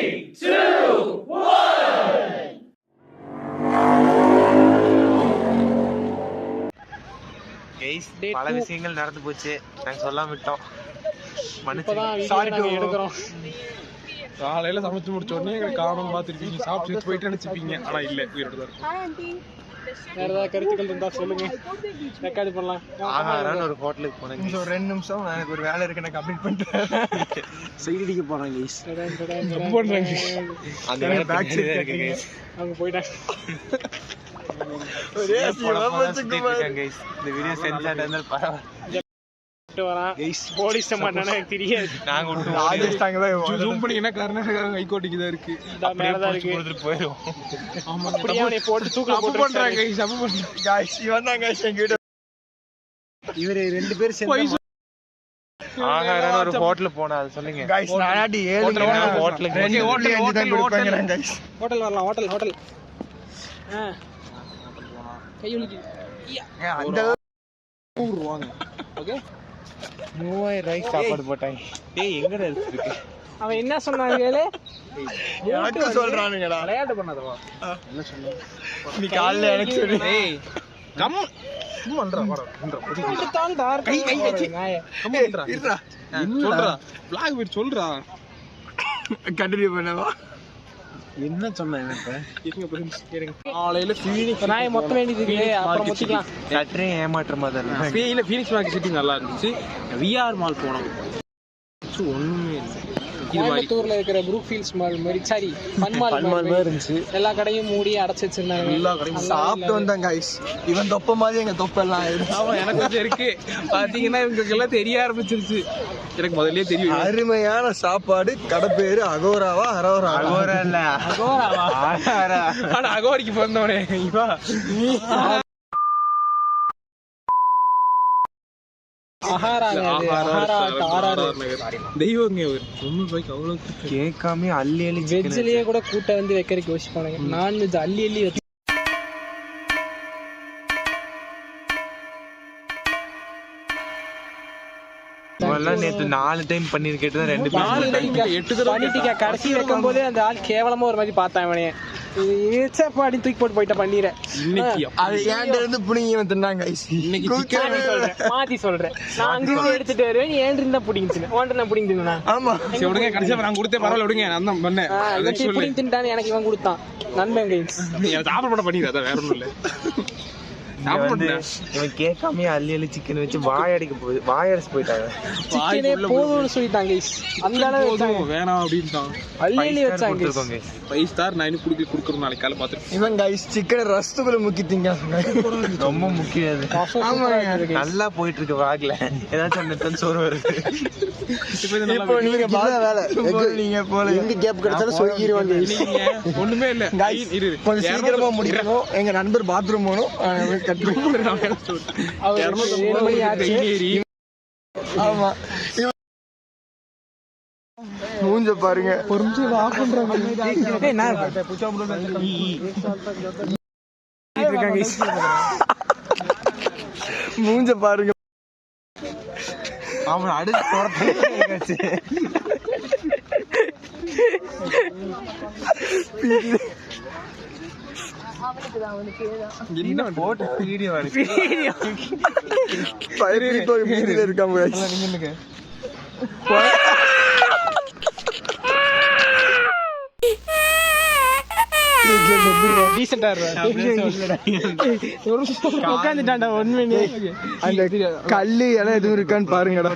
2, 1. பல விஷயங்கள் நடந்து போச்சு, நாங்க சொல்லாம விட்டோம். எடுக்கிறோம். காலையில சமைச்சு முடிச்ச உடனே எங்களுக்கு காரணம் பார்த்துருப்பீங்க, சாப்பிட்டு போயிட்டு நினைச்சுப்பீங்க. ஆனா இல்ல, உயிரோட தான் இருக்கும். வேற ஏதாவது கருத்துக்கள் இருந்தா சொல்லுங்க, ரெக்கார்டு பண்ணலாம். ஆகாரான்னு ஒரு ஹோட்டலுக்கு போனேன். ஒரு 2 நிமிஷம் எனக்கு ஒரு வேலை இருக்கு, நான் கம்ப்ளீட் பண்ணிட்டு சைடு அடிக்க போறேன் கைஸ். அந்த பேக் சைடு இருக்கு கைஸ். அங்க போய்டா. இந்த வீடியோ சென்சார் இருந்தால் பரவாயில்ல. போலீஸ் மாட்டானே தெரியாது. நாங்க ஜூம் பண்ணீங்கன்னா கர்நாடகா ஹைகோர்ட்டுக்கு தான் இருக்கு, மேலதான் இருக்கு. கொடுத்துட்டு போயிடும். அப்படியே அவனை போட்டு தூக்கல போட்டு பண்றாங்க கைஸ். அப்ப பண்றாங்க கைஸ். இவன் தான் கைஸ் என்கிட்ட. இவரு 2 பேர் சேர்ந்து ஆகாரான ஒரு ஹோட்டலுக்கு போனா அது சொல்லுங்க கைஸ். நானாடி 7 ஹோட்டலுக்கு தான் கொடுப்பாங்க கைஸ். ஹோட்டல் வரலாம். ஹோட்டல் கை வலிக்கு அந்த ரூபாங்க. ஓகே, 3000 ரூபாய்க்கு சாப்பாடு போட்டாங்க. டேய் எங்கடா இருக்கு? அவன் என்ன சொன்னாங்க கேளு. யார்ட்ட சொல்றானுங்கடா? விளையாட்டு பண்ணாதவா என்ன சொன்ன? நீ காலைல எனக்கு சொல்லு. ஏய் கம் சும்மா பண்றா பண்றா. கை வச்சு கம் பண்றா. இருடா. சொல்றா vlog வீட் சொல்றா. கண்டினியூ பண்ணவா? என்ன சொன்னேன் இப்ப? இருங்க फ्रेंड्स இருங்க. காலையில ஃபீனிக்ஸ் நான் மொத்தம் வேண்டியது இருக்கு, அப்புறம் மொத்திக்கலாம். சற்றே ஏமாற்றமா தான் இருக்கு. ஃபீனிக்ஸ் மார்க்கெட் சிட்டி நல்லா இருந்துச்சு. விஆர் மால் போனோம், ஒண்ணுமே இல்லை. கோயம்புத்தூர்ல இருக்கிற ப்ரூக் ஃபீல்ட்ஸ் மால் மாதிரி, சாரி ஃபன் மால் மாதிரி இருந்துச்சு. எல்லா கடையும் மூடி அடைச்சு வச்சிருந்தாங்க. எல்லா கடையும் சாப்பிட்டு வந்தாங்க கைஸ். இவன் தொப்ப மாதிரி எங்க தொப்ப எல்லாம் ஆயிடுச்சு. ஆமா, எனக்கு கொஞ்சம் இருக்கு. பாத்தீங்கன்னா இவங்களுக்கு எல்லாம் தெரிய ஆரம்பிச்சிருச்சு. எனக்கு முதல்லயே தெரியும். அருமையான சாப்பாடு. கடை பேரு அகோராவா அரோரா? அகோரா இல்ல, அகோராவா? ஆகாரா. ஆனா அகோரிக்கு பிறந்தவனே இவா. தெய்வங்க ஒரு 90 ரூபாய்க்கு அவ்வளவு கேட்காம அள்ளி அள்ளி வெஜ்லயே கூட கூட்ட வந்து வைக்கிறதுக்கு யோசிப்பானுங்க. நான்வெஜ் அள்ளி அள்ளி வச்சு நேற்று 4 டைம் பண்ணிருக்கேன். 2 பண்ணிட்டு கடைசி வைக்கும் போதே அந்த ஆள் கேவலமா ஒரு மாதிரி பார்த்தான். இவனே ஏச்சப்பாடி தூக்கி போட்டு போயிட்ட பண்ணிடுறேன். இன்னைக்கு அது ஏன்ட இருந்து புடிங்கி வந்துட்டாங்க கைஸ். இன்னைக்கு சிக்கன் சொல்றேன், மாத்தி சொல்றேன். நான் அங்க எடுத்துட்டு வருவேன், நீ ஏன் இருந்தா புடிங்கிச்சு ஓன்ட நான் புடிங்கினா. ஆமா சரி விடுங்க, கடைசியா நான் கொடுத்தே பரவாயில்ல விடுங்க. நான் தான் பண்ணேன். இவன் புடிங்கி தின்ட்டானே, எனக்கு இவன் கொடுத்தான். நண்பன் கைஸ் நீ சாப்பிட பண்ணிடு, அத வேற ஒண்ணும் இல்ல. இவன் கேட்காம அள்ளி அள்ளி சிக்கன் வச்சு வாயடிக்க போகுது, வாயடிச்சு போயிட்டாங்க. சிக்கனே போதும்னு சொல்லிட்டாங்க கைஸ். அந்த அளவு வச்சாங்க, வேணாம் அப்படின்ட்டான். அள்ளி அள்ளி வச்சாங்க. 5 ஸ்டார் நான் இன்னும் குடுக்குறேன். நாளைக்கு காலை பாத்துட்டு இவன் கைஸ் சிக்கன் ரசத்துக்குள்ள முக்கிட்டீங்க. ரொம்ப முக்கியம். நல்லா போயிட்டு இருக்கு வாக்ல. ஏதாச்சும் நெத்தன் சோறு வருது. இப்போ நீங்க பாத வேலை நீங்க போல எங்க கேப் கிடைச்சாலும் சொல்லிடுவாங்க. நீங்க ஒண்ணுமே இல்ல கைஸ். கொஞ்சம் சீக்கிரமா முடிக்கணும். எங்க நண்பர் பாத்ரூம் போகணும். ஆமா, மூஞ்ச பாருங்க. ஒரு நிமிஷம் ஆஃப் பண்றாங்க. மூஞ்ச பாருங்க. அவன் அடுத்து போறது என்ன போட்டு வீடியோ இருக்காங்க. அந்த கல்லு எல்லாம் எதுவும் இருக்கான்னு பாருங்கடா.